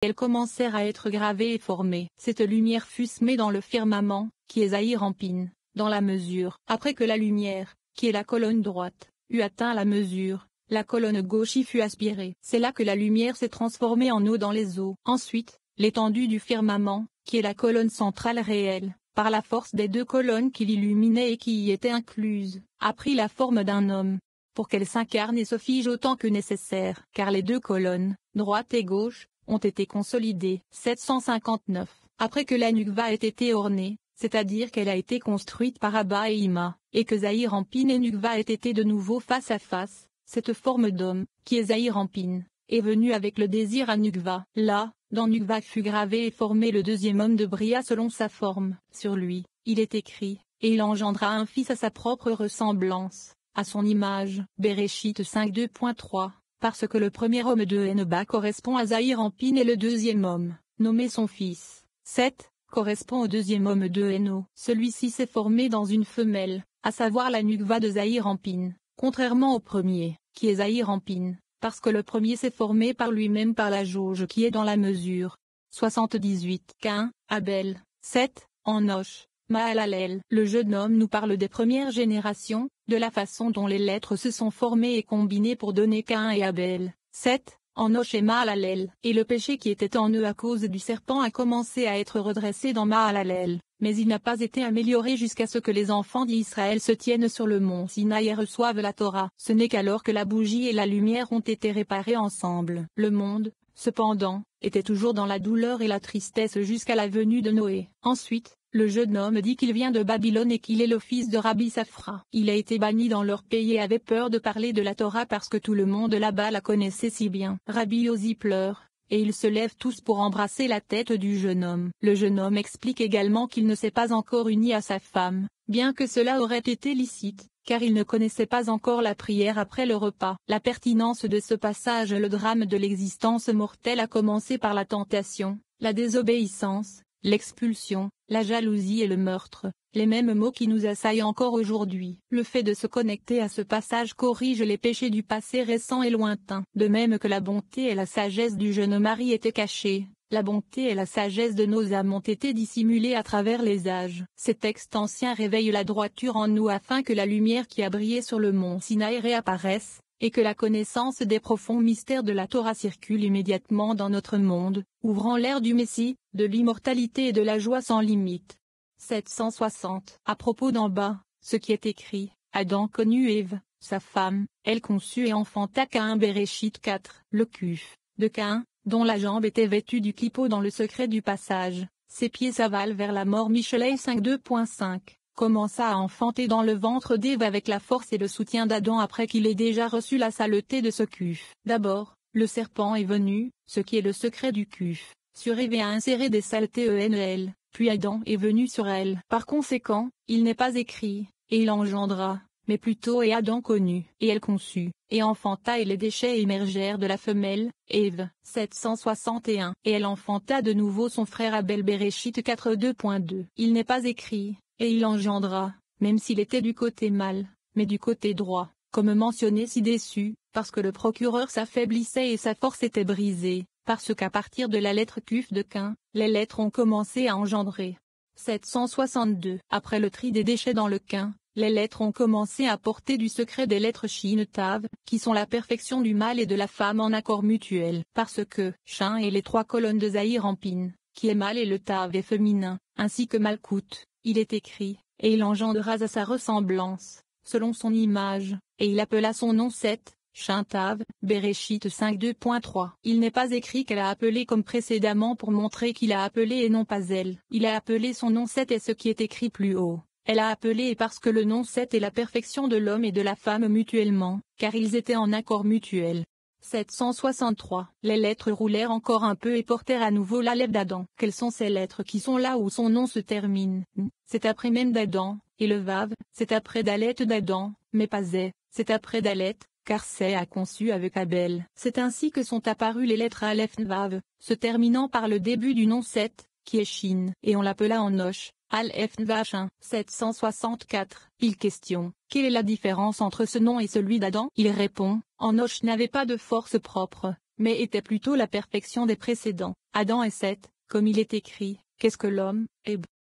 Elles commencèrent à être gravées et formées. Cette lumière fut semée dans le firmament, qui est Zahir-Anpin, dans la mesure. Après que la lumière, qui est la colonne droite, eut atteint la mesure, la colonne gauche y fut aspirée. C'est là que la lumière s'est transformée en eau dans les eaux. Ensuite, l'étendue du firmament, qui est la colonne centrale réelle, par la force des deux colonnes qui l'illuminaient et qui y étaient incluses, a pris la forme d'un homme, pour qu'elle s'incarne et se fige autant que nécessaire. Car les deux colonnes, droite et gauche, ont été consolidées. 759. Après que la Nukva ait été ornée, c'est-à-dire qu'elle a été construite par Abba et Ima, et que Zahir-Anpin et Nukva aient été de nouveau face à face, cette forme d'homme, qui est Zahir-Anpin, est venue avec le désir à Nukva. Là, dans Nukva fut gravé et formé le deuxième homme de Bria selon sa forme. Sur lui, il est écrit, et il engendra un fils à sa propre ressemblance, à son image. Bereshit 5:2.3. Parce que le premier homme de Heneba correspond à Zahir-Anpin et le deuxième homme, nommé son fils, 7, correspond au deuxième homme de Héno. Celui-ci s'est formé dans une femelle, à savoir la Nukva de Zahir-Anpin, contrairement au premier, qui est Zahir-Anpin, parce que le premier s'est formé par lui-même par la jauge qui est dans la mesure. 78. Cain, Abel, 7, Enoch, Mahalalel. Le jeune homme nous parle des premières générations, de la façon dont les lettres se sont formées et combinées pour donner Cain et Abel. 7. Enoch et Mahalalel. Et le péché qui était en eux à cause du serpent a commencé à être redressé dans Mahalalel, mais il n'a pas été amélioré jusqu'à ce que les enfants d'Israël se tiennent sur le mont Sinaï et reçoivent la Torah. Ce n'est qu'alors que la bougie et la lumière ont été réparées ensemble. Le monde, cependant, était toujours dans la douleur et la tristesse jusqu'à la venue de Noé. Ensuite, le jeune homme dit qu'il vient de Babylone et qu'il est le fils de Rabbi Safra. Il a été banni dans leur pays et avait peur de parler de la Torah parce que tout le monde là-bas la connaissait si bien. Rabbi Yosi pleure, et ils se lèvent tous pour embrasser la tête du jeune homme. Le jeune homme explique également qu'il ne s'est pas encore uni à sa femme, bien que cela aurait été licite, car il ne connaissait pas encore la prière après le repas. La pertinence de ce passage. Le drame de l'existence mortelle a commencé par la tentation, la désobéissance, l'expulsion, la jalousie et le meurtre, les mêmes mots qui nous assaillent encore aujourd'hui. Le fait de se connecter à ce passage corrige les péchés du passé récent et lointain. De même que la bonté et la sagesse du jeune mari étaient cachées, la bonté et la sagesse de nos âmes ont été dissimulées à travers les âges. Ces textes anciens réveillent la droiture en nous afin que la lumière qui a brillé sur le mont Sinaï réapparaisse, et que la connaissance des profonds mystères de la Torah circule immédiatement dans notre monde, ouvrant l'ère du Messie, de l'immortalité et de la joie sans limite. 760. À propos d'en bas, ce qui est écrit, Adam connut Ève, sa femme, elle conçut et enfanta Caïn. Bereshit 4. Le cuf de Caïn, dont la jambe était vêtue du clipo dans le secret du passage, ses pieds s'avalent vers la mort. Michelet 5:2.5. Commença à enfanter dans le ventre d'Ève avec la force et le soutien d'Adam après qu'il ait déjà reçu la saleté de ce cuf. D'abord, le serpent est venu, ce qui est le secret du cuf, sur Ève et a inséré des saletés en, puis Adam est venu sur elle. Par conséquent, il n'est pas écrit, et il engendra, mais plutôt et Adam connut, et elle conçut, et enfanta et les déchets émergèrent de la femelle, Ève. 761. Et elle enfanta de nouveau son frère Abel. Bereshit 4:2.2. Il n'est pas écrit, et il engendra, même s'il était du côté mal, mais du côté droit, comme mentionné ci-dessus, parce que le procureur s'affaiblissait et sa force était brisée, parce qu'à partir de la lettre Quf de Caïn, les lettres ont commencé à engendrer. 762. Après le tri des déchets dans le Caïn, les lettres ont commencé à porter du secret des lettres Shin Tav, qui sont la perfection du mâle et de la femme en accord mutuel. Parce que Shin est les trois colonnes de Zahir-Anpin, qui est mâle et le Tav est féminin, ainsi que Malkout, il est écrit, et il engendra à sa ressemblance, selon son image, et il appela son nom Seth, Shin Tav. Bereshit 5:2.3. Il n'est pas écrit qu'elle a appelé comme précédemment pour montrer qu'il a appelé et non pas elle. Il a appelé son nom Seth et ce qui est écrit plus haut. Elle a appelé et parce que le nom Seth est la perfection de l'homme et de la femme mutuellement, car ils étaient en accord mutuel. 763. Les lettres roulèrent encore un peu et portèrent à nouveau la lèvre d'Adam. Quelles sont ces lettres qui sont là où son nom se termine? C'est après même d'Adam, et le Vav, c'est après Dalet d'Adam, mais pas Zé, c'est après Dalet, car Sé a conçu avec Abel. C'est ainsi que sont apparues les lettres Aleph Vav, se terminant par le début du nom Seth, qui est Shin, et on l'appela Enoch. Aleph Vav 764. Il question, quelle est la différence entre ce nom et celui d'Adam? Il répond, Enoch n'avait pas de force propre, mais était plutôt la perfection des précédents, Adam et Seth, comme il est écrit, qu'est-ce que l'homme,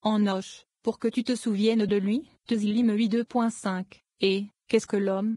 Enoch, pour que tu te souviennes de lui, Tézilim 8:2.5, et, qu'est-ce que l'homme,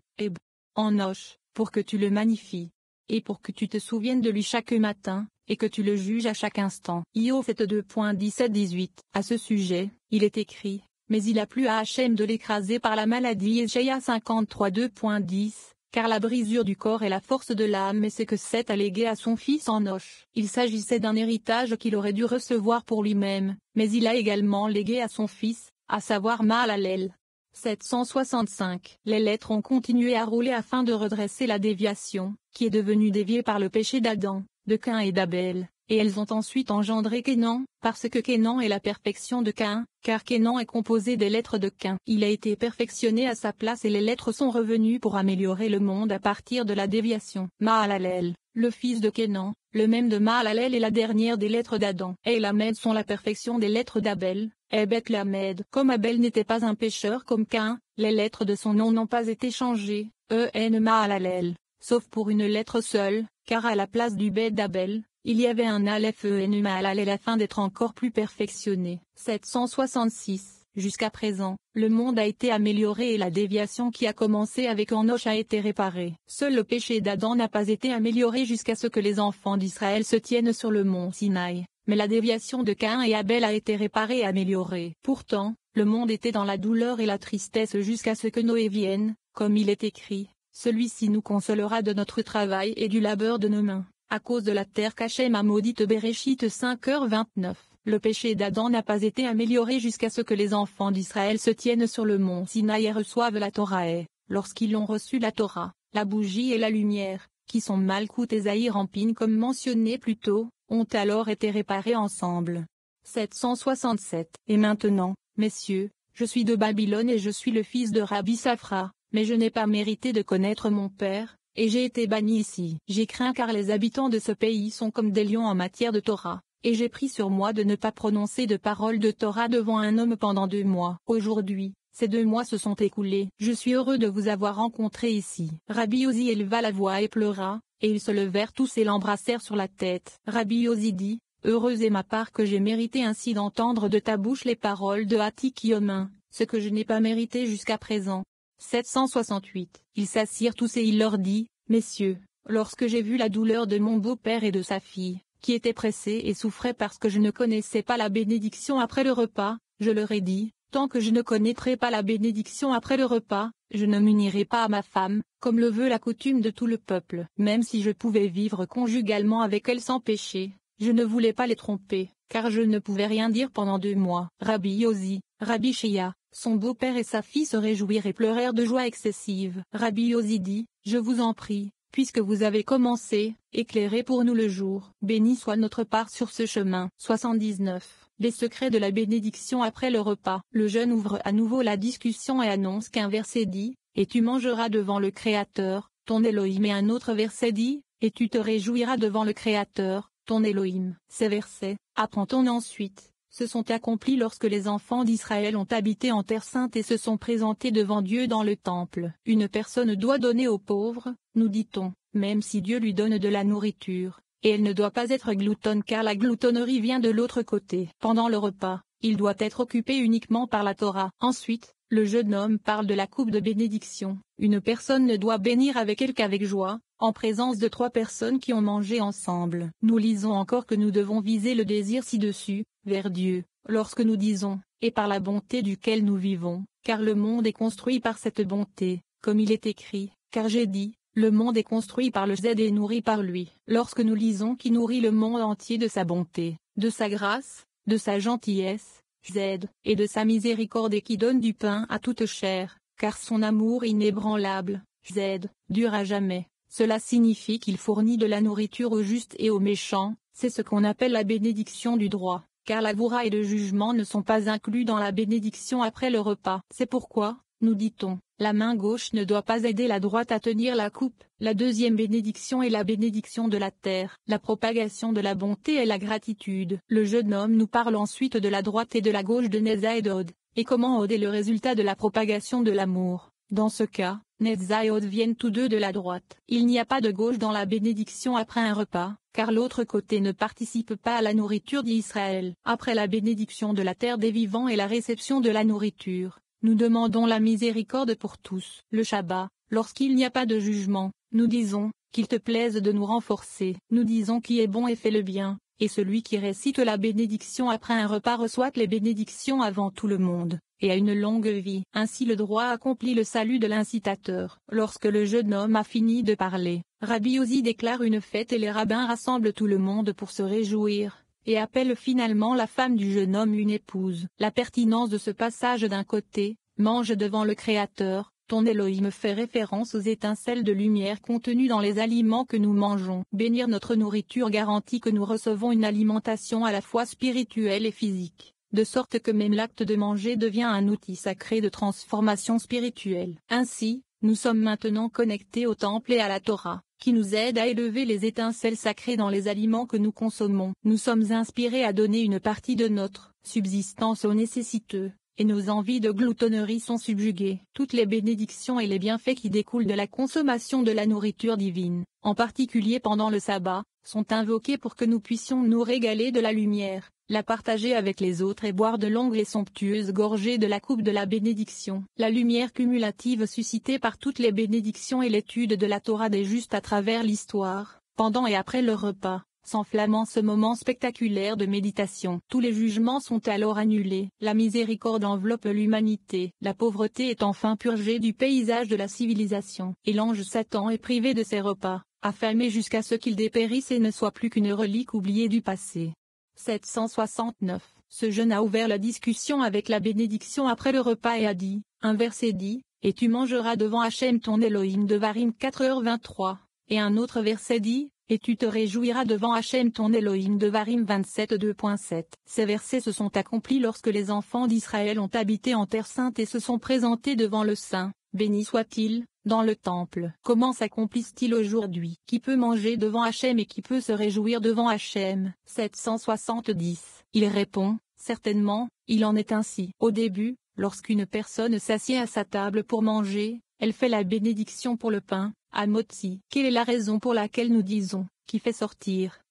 Enoch, pour que tu le magnifies, et pour que tu te souviennes de lui chaque matin, et que tu le juges à chaque instant. Io 7:2.17-18. À ce sujet, il est écrit, mais il a plu à Hachem de l'écraser par la maladie. Ésaïe 53:2.10, car la brisure du corps est la force de l'âme, et c'est que Seth a légué à son fils Enoch. Il s'agissait d'un héritage qu'il aurait dû recevoir pour lui-même, mais il a également légué à son fils, à savoir Mahalalel. 765. Les lettres ont continué à rouler afin de redresser la déviation, qui est devenue déviée par le péché d'Adam, de Caïn et d'Abel, et elles ont ensuite engendré Kénan, parce que Kénan est la perfection de Caïn, car Kénan est composé des lettres de Caïn. Il a été perfectionné à sa place et les lettres sont revenues pour améliorer le monde à partir de la déviation. Mahalalel, le fils de Kénan, le même de Mahalalel est la dernière des lettres d'Adam. Et Lamed sont la perfection des lettres d'Abel. Beth Lamed. Comme Abel n'était pas un pécheur comme Caïn, les lettres de son nom n'ont pas été changées, Mahalalel, sauf pour une lettre seule, car à la place du Bet d'Abel, il y avait un Aleph Mahalalel afin d'être encore plus perfectionné. 766. Jusqu'à présent, le monde a été amélioré et la déviation qui a commencé avec Enoch a été réparée. Seul le péché d'Adam n'a pas été amélioré jusqu'à ce que les enfants d'Israël se tiennent sur le mont Sinaï. Mais la déviation de Caïn et Abel a été réparée et améliorée. Pourtant, le monde était dans la douleur et la tristesse jusqu'à ce que Noé vienne, comme il est écrit, celui-ci nous consolera de notre travail et du labeur de nos mains, à cause de la terre qu'Hachem a maudite. Béréchit 5h29. Le péché d'Adam n'a pas été amélioré jusqu'à ce que les enfants d'Israël se tiennent sur le mont Sinaï et reçoivent la Torah et, lorsqu'ils ont reçu la Torah, la bougie et la lumière, qui sont Malkout et Zahir Ampin comme mentionné plus tôt, ont alors été réparés ensemble. 767. Et maintenant, messieurs, je suis de Babylone et je suis le fils de Rabbi Safra, mais je n'ai pas mérité de connaître mon père, et j'ai été banni ici. J'ai craint car les habitants de ce pays sont comme des lions en matière de Torah, et j'ai pris sur moi de ne pas prononcer de paroles de Torah devant un homme pendant 2 mois. Aujourd'hui, ces 2 mois se sont écoulés. Je suis heureux de vous avoir rencontré ici. Rabbi Ozi éleva la voix et pleura, et ils se levèrent tous et l'embrassèrent sur la tête. Rabbi Ozi dit, heureuse est ma part que j'ai mérité ainsi d'entendre de ta bouche les paroles de Hatik Yomin, ce que je n'ai pas mérité jusqu'à présent. 768. Ils s'assirent tous et il leur dit, messieurs, lorsque j'ai vu la douleur de mon beau-père et de sa fille, qui étaient pressés et souffraient parce que je ne connaissais pas la bénédiction après le repas, je leur ai dit, tant que je ne connaîtrai pas la bénédiction après le repas, je ne m'unirai pas à ma femme, comme le veut la coutume de tout le peuple. Même si je pouvais vivre conjugalement avec elle sans péché, je ne voulais pas les tromper, car je ne pouvais rien dire pendant 2 mois. Rabbi Yosi, Rabbi Shia, son beau-père et sa fille se réjouirent et pleurèrent de joie excessive. Rabbi Yosi dit, je vous en prie, puisque vous avez commencé, éclairez pour nous le jour. Béni soit notre part sur ce chemin. 79. Les secrets de la bénédiction après le repas. Le jeune ouvre à nouveau la discussion et annonce qu'un verset dit, et tu mangeras devant le Créateur, ton Elohim, et un autre verset dit, et tu te réjouiras devant le Créateur, ton Elohim. Ces versets, apprend-on ensuite, se sont accomplis lorsque les enfants d'Israël ont habité en Terre Sainte et se sont présentés devant Dieu dans le temple. Une personne doit donner aux pauvres, nous dit-on, même si Dieu lui donne de la nourriture, et elle ne doit pas être gloutonne car la gloutonnerie vient de l'autre côté. Pendant le repas, il doit être occupé uniquement par la Torah. Ensuite, le jeune homme parle de la coupe de bénédiction. Une personne ne doit bénir avec elle qu'avec joie, en présence de 3 personnes qui ont mangé ensemble. Nous lisons encore que nous devons viser le désir ci-dessus, vers Dieu, lorsque nous disons, et par la bonté duquel nous vivons, car le monde est construit par cette bonté, comme il est écrit, car j'ai dit, le monde est construit par le Z et nourri par lui. Lorsque nous lisons qui nourrit le monde entier de sa bonté, de sa grâce, de sa gentillesse, Z, et de sa miséricorde et qui donne du pain à toute chair, car son amour inébranlable, Z, dure à jamais. Cela signifie qu'il fournit de la nourriture aux justes et aux méchants, c'est ce qu'on appelle la bénédiction du droit, car la voura et le jugement ne sont pas inclus dans la bénédiction après le repas. C'est pourquoi, nous dit-on, la main gauche ne doit pas aider la droite à tenir la coupe. La deuxième bénédiction est la bénédiction de la terre. La propagation de la bonté est la gratitude. Le jeune homme nous parle ensuite de la droite et de la gauche de Neza et d'Od, et comment Od est le résultat de la propagation de l'amour. Dans ce cas, Netzaïot viennent tous deux de la droite. Il n'y a pas de gauche dans la bénédiction après un repas, car l'autre côté ne participe pas à la nourriture d'Israël. Après la bénédiction de la terre des vivants et la réception de la nourriture, nous demandons la miséricorde pour tous. Le Shabbat, lorsqu'il n'y a pas de jugement, nous disons, qu'il te plaise de nous renforcer. Nous disons qui est bon et fait le bien. Et celui qui récite la bénédiction après un repas reçoit les bénédictions avant tout le monde, et a une longue vie. Ainsi le droit accomplit le salut de l'incitateur. Lorsque le jeune homme a fini de parler, Rabbi Ozi déclare une fête et les rabbins rassemblent tout le monde pour se réjouir, et appellent finalement la femme du jeune homme une épouse. La pertinence de ce passage d'un côté, mange devant le Créateur, ton Elohim fait référence aux étincelles de lumière contenues dans les aliments que nous mangeons. Bénir notre nourriture garantit que nous recevons une alimentation à la fois spirituelle et physique, de sorte que même l'acte de manger devient un outil sacré de transformation spirituelle. Ainsi, nous sommes maintenant connectés au temple et à la Torah, qui nous aide à élever les étincelles sacrées dans les aliments que nous consommons. Nous sommes inspirés à donner une partie de notre subsistance aux nécessiteux, et nos envies de gloutonnerie sont subjuguées. Toutes les bénédictions et les bienfaits qui découlent de la consommation de la nourriture divine, en particulier pendant le sabbat, sont invoqués pour que nous puissions nous régaler de la lumière, la partager avec les autres et boire de longues et somptueuses gorgées de la coupe de la bénédiction. La lumière cumulative suscitée par toutes les bénédictions et l'étude de la Torah des justes à travers l'histoire, pendant et après le repas, s'enflammant ce moment spectaculaire de méditation. Tous les jugements sont alors annulés. La miséricorde enveloppe l'humanité. La pauvreté est enfin purgée du paysage de la civilisation. Et l'ange Satan est privé de ses repas, affamé jusqu'à ce qu'il dépérisse et ne soit plus qu'une relique oubliée du passé. 769. Ce jeune a ouvert la discussion avec la bénédiction après le repas et a dit, un verset dit, et tu mangeras devant Hachem ton Elohim de Varim 4h23, et un autre verset dit, et tu te réjouiras devant Hachem ton Elohim de Varim 27:2.7. Ces versets se sont accomplis lorsque les enfants d'Israël ont habité en terre sainte et se sont présentés devant le Saint, béni soit-il, dans le temple. Comment s'accomplissent-ils aujourd'hui? Qui peut manger devant Hachem et qui peut se réjouir devant Hachem? 770. Il répond, certainement, il en est ainsi. Au début, lorsqu'une personne s'assied à sa table pour manger, elle fait la bénédiction pour le pain, Amotzi. Quelle est la raison pour laquelle nous disons, qui fait sortir,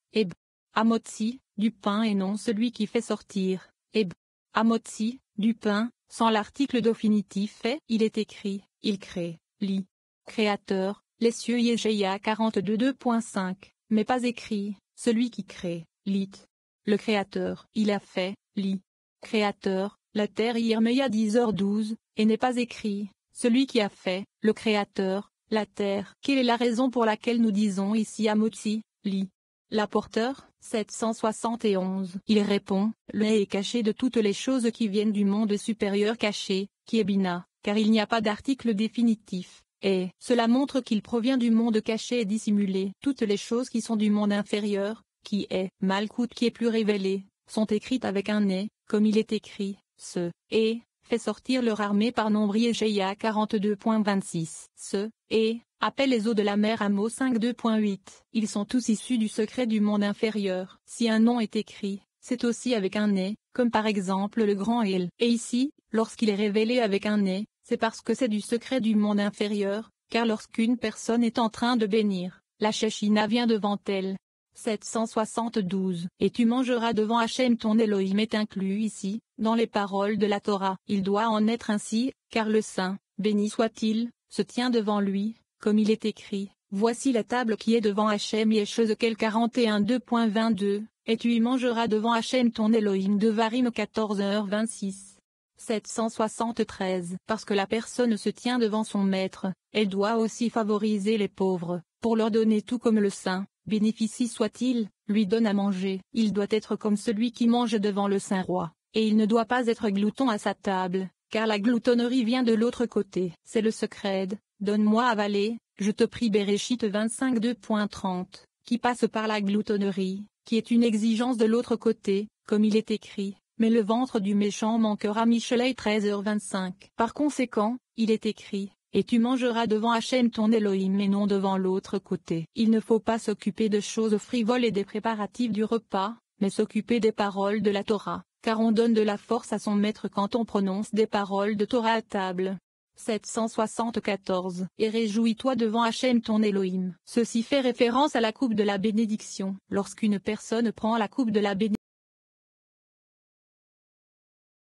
Amotzi, du pain et non celui qui fait sortir, Amotzi, du pain, sans l'article définitif fait, il est écrit, il crée, lit. Créateur, les cieux Yeshaïa 42:2.5, mais pas écrit, celui qui crée, lit. Le Créateur, il a fait, lit. Créateur, la terre Yirmeya 10h12, et n'est pas écrit, celui qui a fait, le Créateur, la terre. Quelle est la raison pour laquelle nous disons ici Amotzi, lit? L'apporteur, 771. Il répond, le est caché de toutes les choses qui viennent du monde supérieur caché, qui est Bina, car il n'y a pas d'article définitif, et cela montre qu'il provient du monde caché et dissimulé. Toutes les choses qui sont du monde inférieur, qui est Malkout qui est plus révélé, sont écrites avec un et, comme il est écrit, et fait sortir leur armée par nombre Yeshaïa 42.26. Et appelle les eaux de la mer Amos 5:2.8. Ils sont tous issus du secret du monde inférieur. Si un nom est écrit, c'est aussi avec un et, comme par exemple le grand El. Et ici, lorsqu'il est révélé avec un et, c'est parce que c'est du secret du monde inférieur, car lorsqu'une personne est en train de bénir, la Shechina vient devant elle. 772. Et tu mangeras devant Hachem ton Elohim est inclus ici, dans les paroles de la Torah. Il doit en être ainsi, car le Saint, béni soit-il, se tient devant lui, comme il est écrit, voici la table qui est devant Hachem Yeshekel 41:2.22, et tu y mangeras devant Hachem ton Elohim de Varim 14h26. 773. Parce que la personne se tient devant son maître, elle doit aussi favoriser les pauvres, pour leur donner tout comme le Saint, bénéficie soit-il, lui donne à manger. Il doit être comme celui qui mange devant le Saint Roi, et il ne doit pas être glouton à sa table, car la gloutonnerie vient de l'autre côté. C'est le secret, donne-moi à avaler, je te prie Béréchit 25:2.30, qui passe par la gloutonnerie, qui est une exigence de l'autre côté, comme il est écrit, mais le ventre du méchant manquera Michelet 13h25. Par conséquent, il est écrit, et tu mangeras devant Hachem ton Elohim et non devant l'autre côté. Il ne faut pas s'occuper de choses frivoles et des préparatifs du repas, mais s'occuper des paroles de la Torah, car on donne de la force à son maître quand on prononce des paroles de Torah à table. 774. Et réjouis-toi devant Hachem ton Elohim. Ceci fait référence à la coupe de la bénédiction. Lorsqu'une personne prend la coupe de la bénédiction,